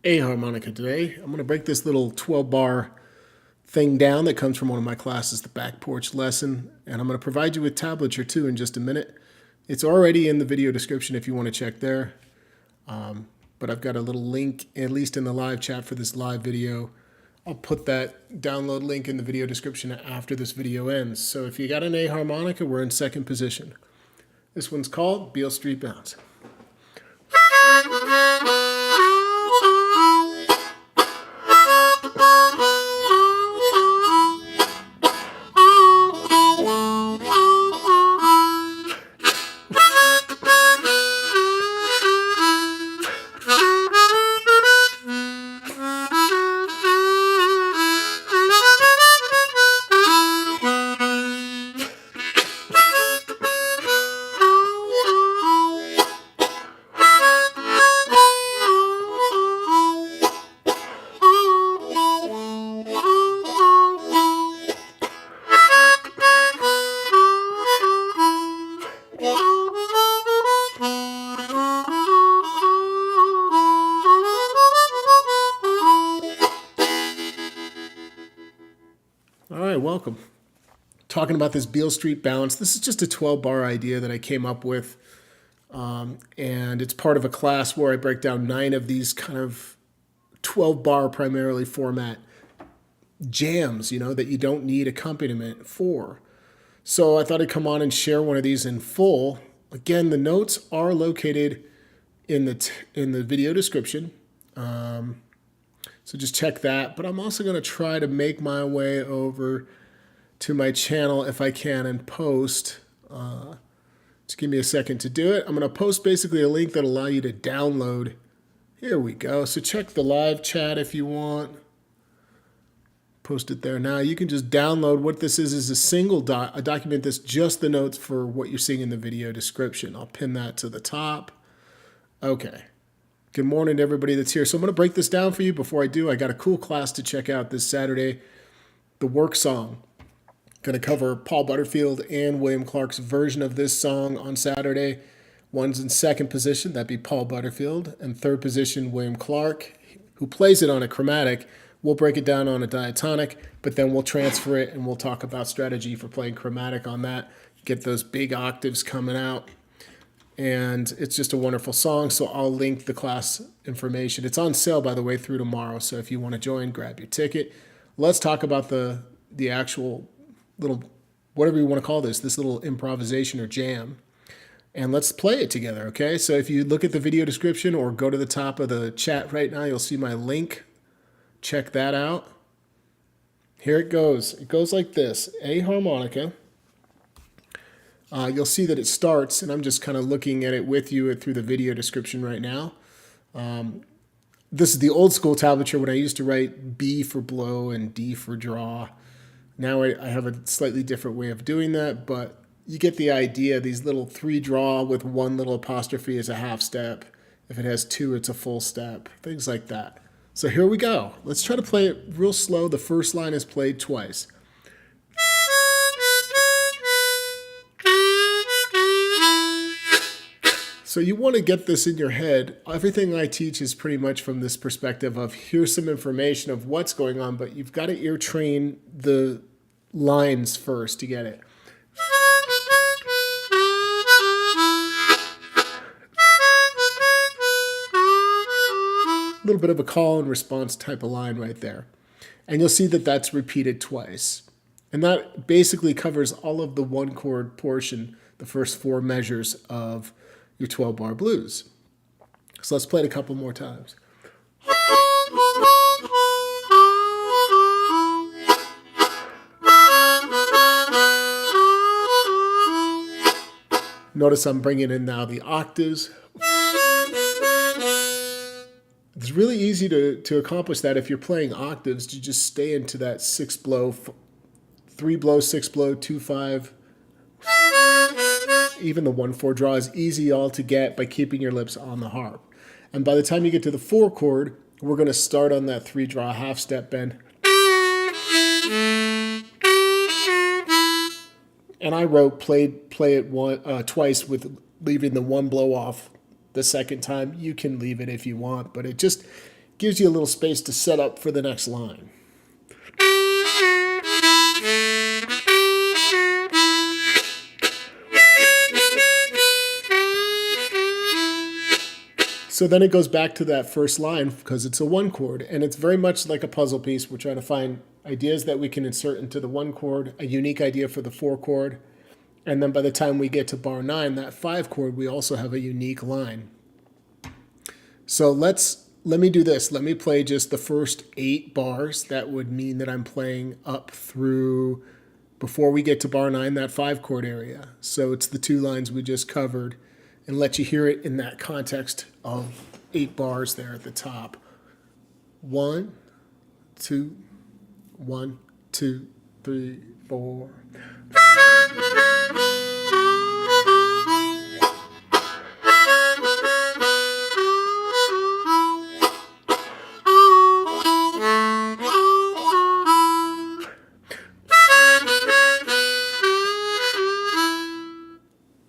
A harmonica today. I'm going to break this little 12-bar thing down that comes from one of my classes, the back porch lesson, and I'm going to provide you with tablature too in just a minute. It's already in the video description if you want to check there, but I've got a little link, at least in the live chat for this live video. I'll put that download link in the video description after this video ends. So if you got an A harmonica, we're in second position. This one's called Beale Street Bounce. All right, welcome. Talking about this Beale Street Bounce. This is just a 12-bar idea that I came up with, and it's part of a class where I break down 9 of these kind of 12-bar primarily format jams, that you don't need accompaniment for. So I thought I'd come on and share one of these in full. Again, the notes are located in the video description. So just check that. But I'm also going to try to make my way over to my channel if I can and post. Just give me a second to do it. I'm going to post basically a link that'll allow you to download. Here we go. So check the live chat if you want. Post it there now. You can just download. What this is a single a document that's just the notes for what you're seeing in the video description. I'll pin that to the top. Okay. Good morning to everybody that's here. So I'm going to break this down for you. Before I do, I got a cool class to check out this Saturday. The work song. Going to cover Paul Butterfield and William Clark's version of this song on Saturday. One's in second position, that'd be Paul Butterfield. And third position, William Clark, who plays it on a chromatic. We'll break it down on a diatonic, but then we'll transfer it and we'll talk about strategy for playing chromatic on that. Get those big octaves coming out. And it's just a wonderful song, so I'll link the class information. It's on sale, by the way, through tomorrow, so if you want to join, grab your ticket. Let's talk about the actual little, whatever you want to call this little improvisation or jam, and let's play it together, okay? So if you look at the video description or go to the top of the chat right now, you'll see my link. Check that out. Here it goes. It goes like this. A harmonica. You'll see that it starts, and I'm just kind of looking at it with you through the video description right now. This is the old school tablature when I used to write B for blow and D for draw. Now I have a slightly different way of doing that, but you get the idea. These little 3 draw with 1 little apostrophe is a half step. If it has 2, it's a full step. Things like that. So here we go. Let's try to play it real slow. The first line is played twice. So you want to get this in your head. Everything I teach is pretty much from this perspective of here's some information of what's going on, but you've got to ear train the lines first to get it. A little bit of a call and response type of line right there. And you'll see that that's repeated twice. And that basically covers all of the 1 chord portion, the first 4 measures of your 12-bar blues. So let's play it a couple more times. Notice I'm bringing in now the octaves. It's really easy to accomplish that if you're playing octaves. To just stay into that 6 blow, 3 blow, 6 blow, 2-5. Even the 1-4 draw is easy all to get by keeping your lips on the harp. And by the time you get to the 4 chord, we're going to start on that 3 draw half step bend. And I wrote play it twice with leaving the 1 blow off the second time. You can leave it if you want, but it just gives you a little space to set up for the next line. So then it goes back to that first line because it's a one chord, and it's very much like a puzzle piece. We're trying to find ideas that we can insert into the one chord, a unique idea for the 4 chord, and then by the time we get to bar 9, that 5 chord, we also have a unique line. So let me do this. Let me play just the first 8 bars. That would mean that I'm playing up through, before we get to bar 9, that 5 chord area. So it's the 2 lines we just covered, and let you hear it in that context of 8 bars there at the top. 1, 2, 1, 2, 3, 4.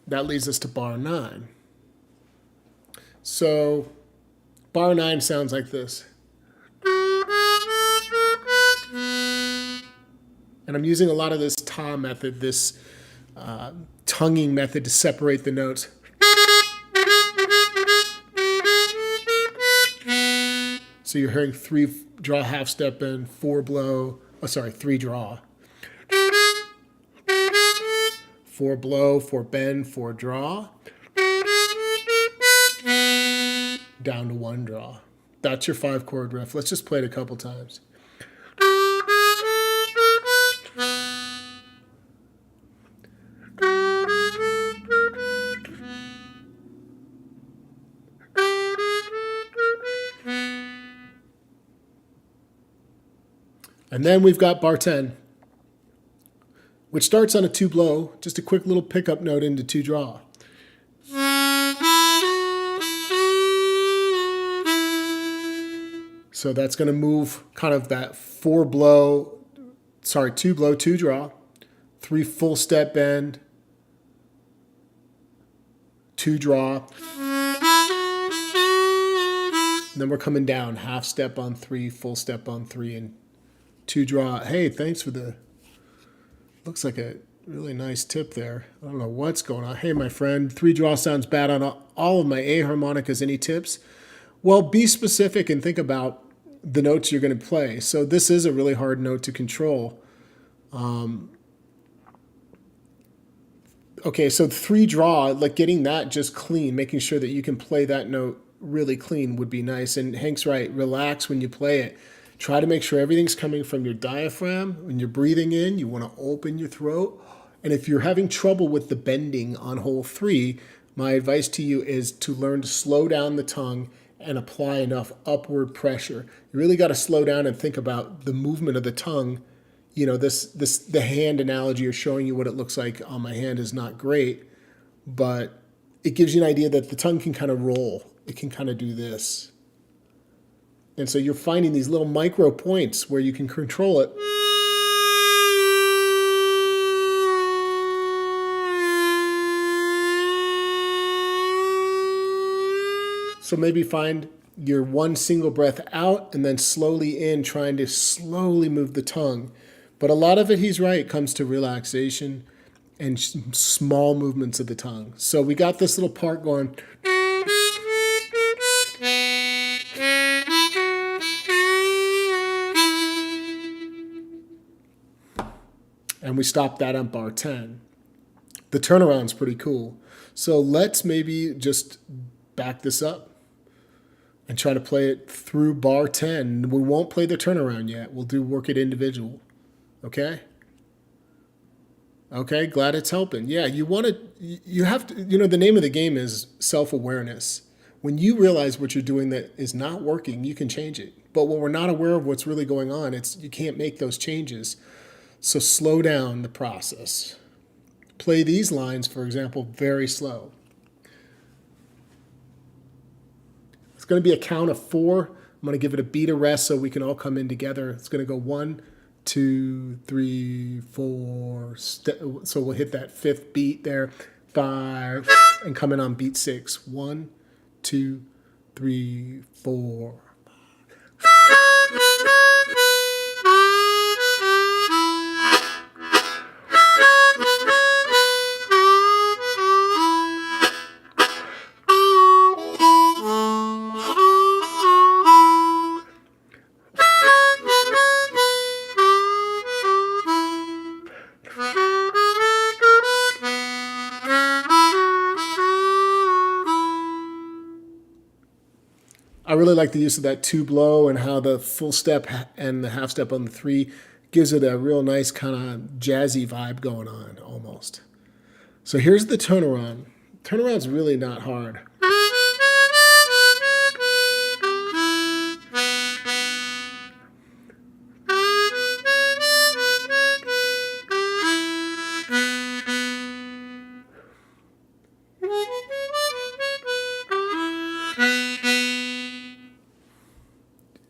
That leads us to bar 9. So bar 9 sounds like this. And I'm using a lot of this ta method, this tonguing method to separate the notes. So you're hearing 3 draw half step in, 4 blow, 3 draw. 4 blow, 4 bend, 4 draw. Down to 1 draw. That's your 5 chord riff. Let's just play it a couple times. And then we've got bar 10, which starts on a 2 blow, just a quick little pickup note into 2 draw. So that's going to move kind of that 2 blow, 2 draw, 3 full step bend, 2 draw. And then we're coming down, half step on 3, full step on 3, and 2 draw. Hey, thanks for the, looks like a really nice tip there. I don't know what's going on. Hey, my friend, 3 draw sounds bad on all of my A harmonicas. Any tips? Well, be specific and think about the notes you're going to play. So this is a really hard note to control. Okay, so 3 draw, like getting that just clean, making sure that you can play that note really clean would be nice. And Hank's right, relax when you play it. Try to make sure everything's coming from your diaphragm. When you're breathing in, you want to open your throat. And if you're having trouble with the bending on hole 3, my advice to you is to learn to slow down the tongue and apply enough upward pressure. You really got to slow down and think about the movement of the tongue. You know, the hand analogy of showing you what it looks like on my hand is not great, but it gives you an idea that the tongue can kind of roll. It can kind of do this. And so you're finding these little micro points where you can control it. So maybe find your 1 single breath out and then slowly in, trying to slowly move the tongue. But a lot of it, he's right, comes to relaxation and small movements of the tongue. So we got this little part going. And we stopped that on bar 10. The turnaround's pretty cool. So let's maybe just back this up and try to play it through bar 10. We won't play the turnaround yet. We'll work it individual. Okay? Okay, glad it's helping. Yeah, you have to, the name of the game is self-awareness. When you realize what you're doing that is not working, you can change it. But when we're not aware of what's really going on, you can't make those changes. So slow down the process. Play these lines, for example, very slow. It's going to be a count of 4. I'm going to give it a beat of rest so we can all come in together. It's going to go 1, 2, 3, 4. So we'll hit that 5th beat there. 5, and come in on beat 6. 1, 2, 3, 4. I really like the use of that 2 blow and how the full step and the half step on the 3 gives it a real nice kind of jazzy vibe going on almost. So here's the turnaround. Turnaround's really not hard.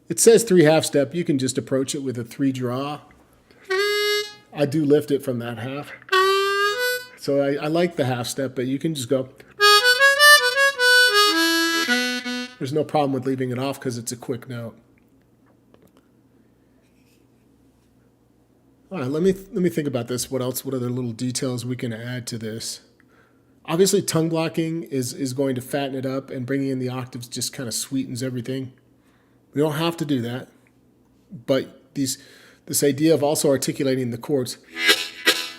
It says 3 half step. You can just approach it with a 3 draw. I do lift it from that half. So I like the half step, but you can just go. There's no problem with leaving it off because it's a quick note. All right, let me think about this. What else? What other little details we can add to this? Obviously, tongue blocking is going to fatten it up, and bringing in the octaves just kind of sweetens everything. We don't have to do that, but this idea of also articulating the chords.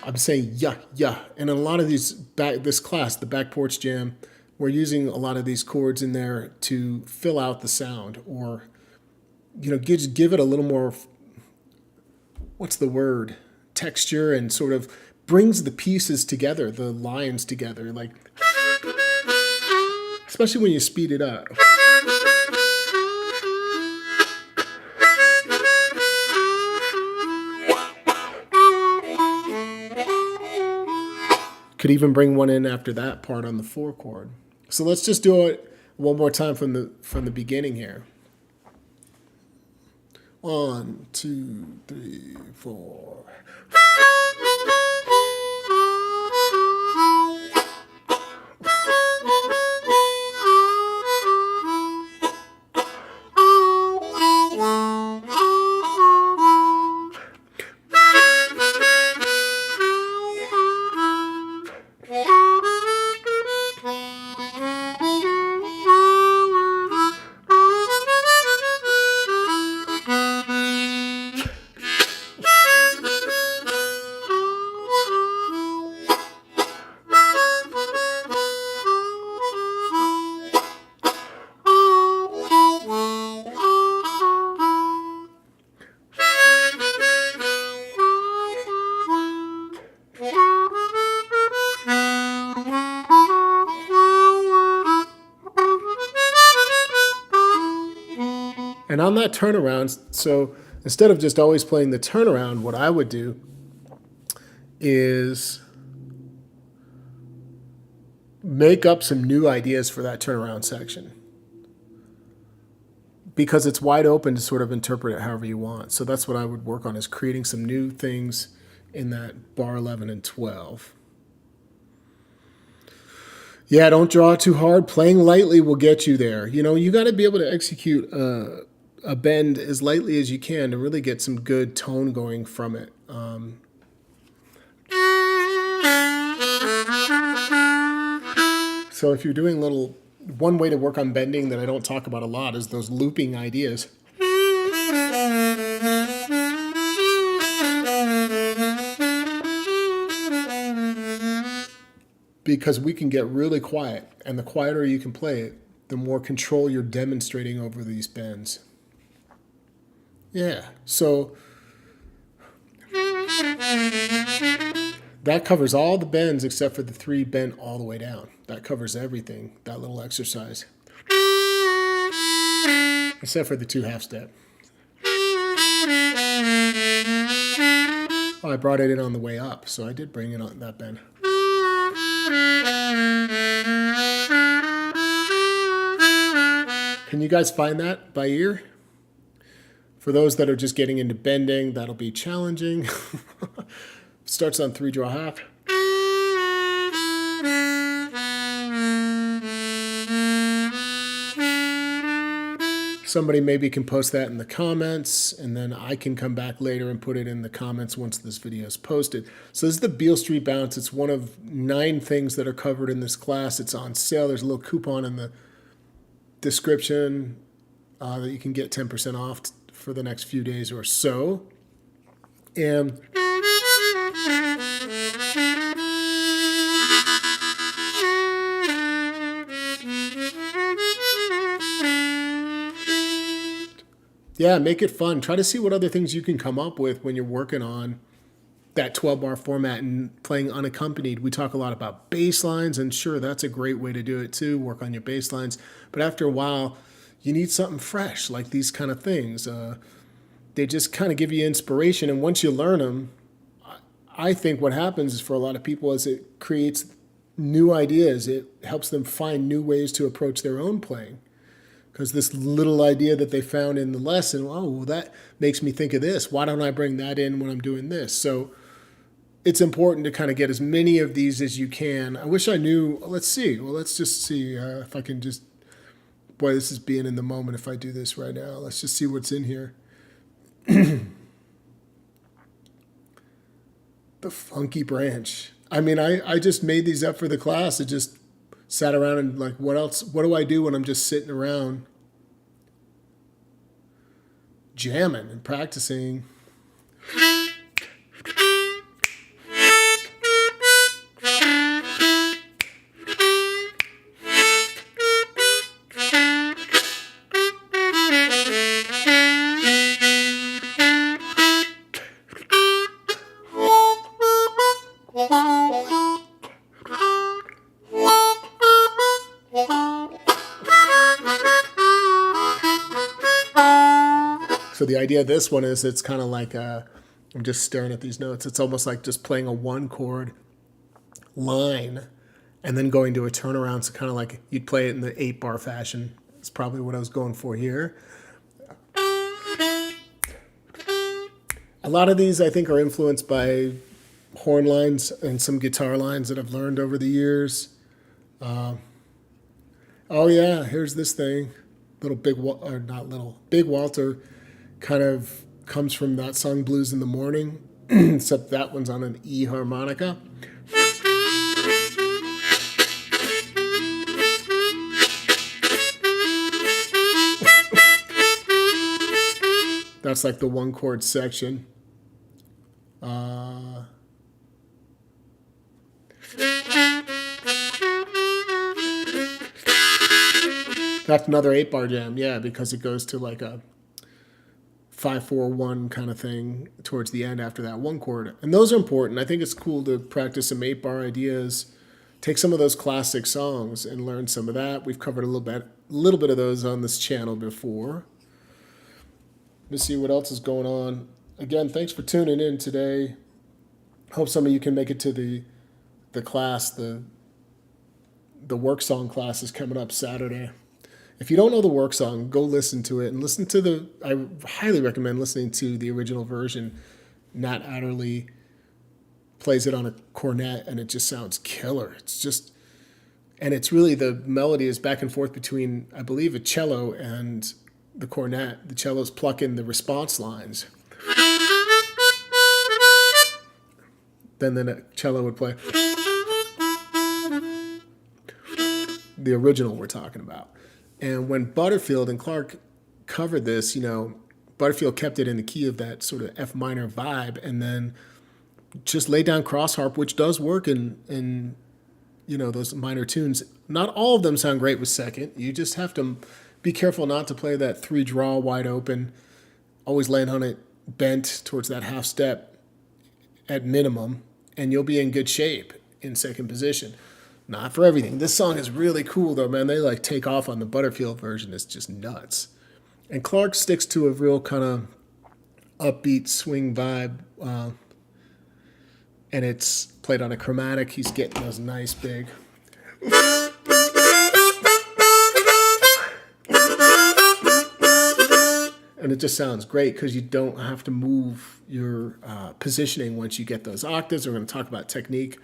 I'm saying yeah, yeah, and in a lot of this class, the back porch jam, we're using a lot of these chords in there to fill out the sound, or give it a little more. What's the word? Texture, and sort of brings the pieces together, the lines together, like especially when you speed it up. Could even bring one in after that part on the 4 chord. So let's just do it one more time from the beginning here. 1, 2, 3, 4. And on that turnaround, so instead of just always playing the turnaround, what I would do is make up some new ideas for that turnaround section, because it's wide open to sort of interpret it however you want. So that's what I would work on, is creating some new things in that bar 11 and 12. Yeah, don't draw too hard. Playing lightly will get you there. You got to be able to execute a bend as lightly as you can to really get some good tone going from it. So if you're doing one way to work on bending that I don't talk about a lot is those looping ideas. Because we can get really quiet, and the quieter you can play it, the more control you're demonstrating over these bends. Yeah, so that covers all the bends except for the 3 bent all the way down. That covers everything, that little exercise. Except for the 2 half step. Oh, I brought it in on the way up, so I did bring it on that bend. Can you guys find that by ear? For those that are just getting into bending, that'll be challenging. Starts on 3 draw half. Somebody maybe can post that in the comments, and then I can come back later and put it in the comments once this video is posted. So this is the Beale Street Bounce. It's one of 9 things that are covered in this class. It's on sale. There's a little coupon in the description that you can get 10% off for the next few days or so. And Yeah, make it fun. Try to see what other things you can come up with when you're working on that 12 bar format and playing unaccompanied. We talk a lot about bass lines, and sure, that's a great way to do it too, work on your bass lines. But after a while, you need something fresh, like these kind of things. They just kind of give you inspiration, and once you learn them, I think what happens is for a lot of people is it creates new ideas. It helps them find new ways to approach their own playing. Because this little idea that they found in the lesson, oh, well, that makes me think of this. Why don't I bring that in when I'm doing this? So it's important to kind of get as many of these as you can. I wish I knew. Let's see. Well, let's just see if I can just. Boy, this is being in the moment if I do this right now. Let's just see what's in here. The funky branch. I mean, I just made these up for the class. I just sat around and like, what else? What do I do when I'm just sitting around jamming and practicing? So the idea of this one is it's kind of like I'm just staring at these notes. It's almost like just playing a one chord line and then going to a turnaround. So kind of like you'd play it in the 8-bar fashion. It's probably what I was going for here. A lot of these I think are influenced by horn lines and some guitar lines that I've learned over the years. Oh yeah, here's this thing. Big Walter kind of comes from that song Blues in the Morning, except that one's on an E harmonica. That's like the one chord section. That's another 8-bar jam, yeah, because it goes to like a 5-4-1 kind of thing towards the end after that one chord. And those are important. I think it's cool to practice some 8-bar ideas, take some of those classic songs and learn some of that. We've covered a little bit of those on this channel before. Let's see what else is going on. Again, thanks for tuning in today. Hope some of you can make it to the class. The work song class is coming up Saturday. If you don't know the work song, go listen to it and listen to I highly recommend listening to the original version. Nat Adderley plays it on a cornet and it just sounds killer. And it's really, the melody is back and forth between, I believe, a cello and the cornet. The cello's plucking the response lines. Then the cello would play the original we're talking about. And when Butterfield and Clark covered this, Butterfield kept it in the key of that sort of F minor vibe and then just laid down cross harp, which does work in those minor tunes. Not all of them sound great with second. You just have to be careful not to play that 3 draw wide open. Always land on it bent towards that half step at minimum, and you'll be in good shape in second position. Not for everything. This song is really cool, though, man. They take off on the Butterfield version. It's just nuts. And Clark sticks to a real kind of upbeat swing vibe, and it's played on a chromatic. He's getting those nice big. And it just sounds great because you don't have to move your positioning once you get those octaves. We're going to talk about technique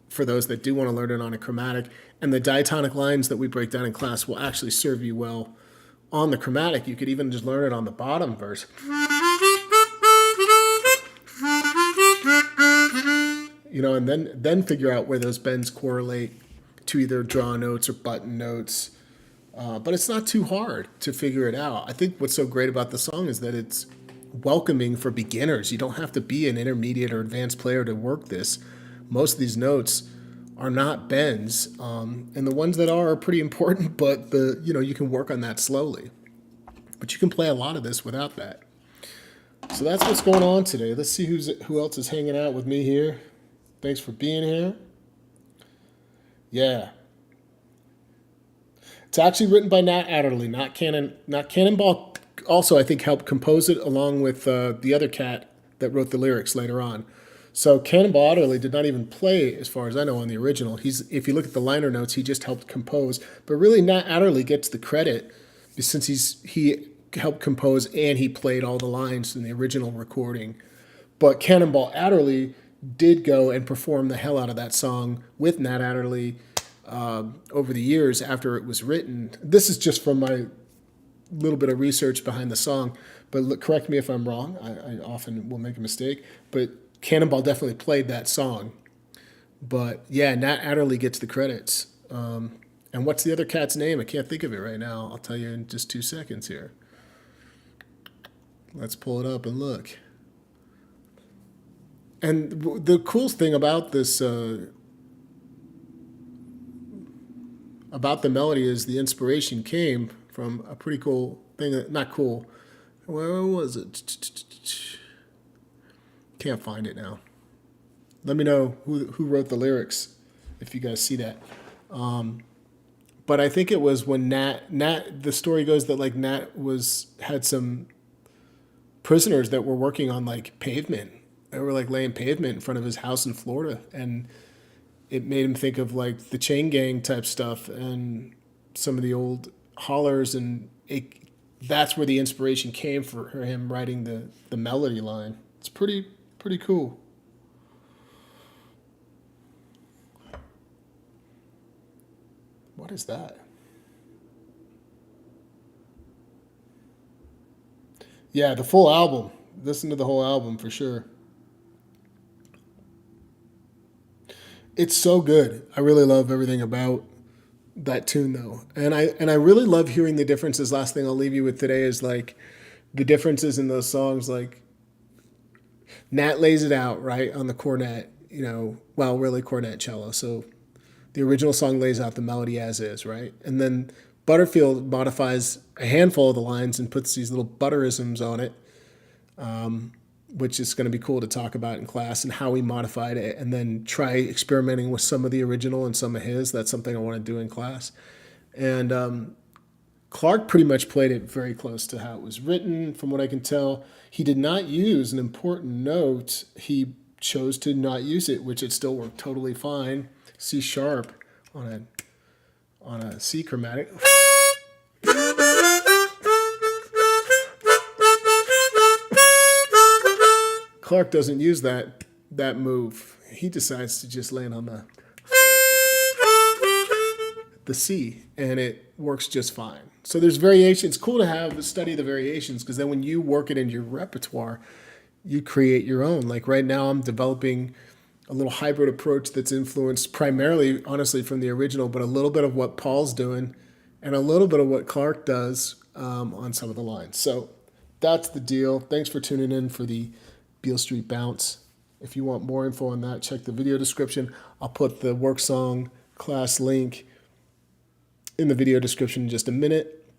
for those that do want to learn it on a chromatic. And the diatonic lines that we break down in class will actually serve you well on the chromatic. You could even just learn it on the bottom verse. And then figure out where those bends correlate to either draw notes or button notes. But it's not too hard to figure it out. I think what's so great about the song is that it's welcoming for beginners. You don't have to be an intermediate or advanced player to work this. Most of these notes are not bends, and the ones that are pretty important, but you can work on that slowly. But you can play a lot of this without that. So that's what's going on today. Let's see who else is hanging out with me here. Thanks for being here. Yeah. It's actually written by Nat Adderley, not Cannonball. Also, I think helped compose it along with the other cat that wrote the lyrics later on. So Cannonball Adderley did not even play, as far as I know, on the original. If you look at the liner notes, he just helped compose. But really, Nat Adderley gets the credit since he helped compose and he played all the lines in the original recording. But Cannonball Adderley did go and perform the hell out of that song with Nat Adderley over the years after it was written. This is just from my little bit of research behind the song, but correct me if I'm wrong. I often will make a mistake, but Cannonball definitely played that song. But yeah, Nat Adderley gets the credits. And what's the other cat's name? I can't think of it right now. I'll tell you in just 2 seconds here. Let's pull it up and look. And the coolest thing about this, about the melody, is the inspiration came from a pretty cool thing. Not cool. Where was it? Can't find it now. Let me know who wrote the lyrics if you guys see that. But I think it was when Nat. The story goes that like Nat had some prisoners that were working on like pavement. They were like laying pavement in front of his house in Florida, and it made him think of like the chain gang type stuff and some of the old hollers, and that's where the inspiration came for him writing the melody line. It's pretty cool. What is that? Yeah, the full album. Listen to the whole album for sure. It's so good. I really love everything about that tune though. And I really love hearing the differences. Last thing I'll leave you with today is like the differences in those songs. Like Nat lays it out right on the cornet, well, really cornet cello. So the original song lays out the melody as is, right? And then Butterfield modifies a handful of the lines and puts these little butterisms on it, which is going to be cool to talk about in class and how he modified it, and then try experimenting with some of the original and some of his. That's something I want to do in class. And Clark pretty much played it very close to how it was written, from what I can tell. He did not use an important note. He chose to not use it, which it still worked totally fine. C sharp on a C chromatic. Clark doesn't use that move. He decides to just land on the C, and it works just fine. So there's variations. It's cool to study the variations, because then when you work it into your repertoire, you create your own. Like right now, I'm developing a little hybrid approach that's influenced primarily, honestly, from the original, but a little bit of what Paul's doing and a little bit of what Clark does on some of the lines. So that's the deal. Thanks for tuning in for the Beale Street Bounce. If you want more info on that, check the video description. I'll put the work song class link in the video description in just a minute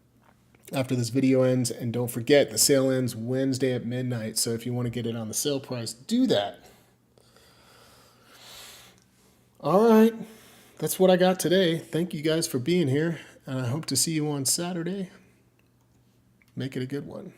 after this video ends. And don't forget, the sale ends Wednesday at midnight. So if you want to get it on the sale price, do that. All right, that's what I got today. Thank you guys for being here, and I hope to see you on Saturday. Make it a good one.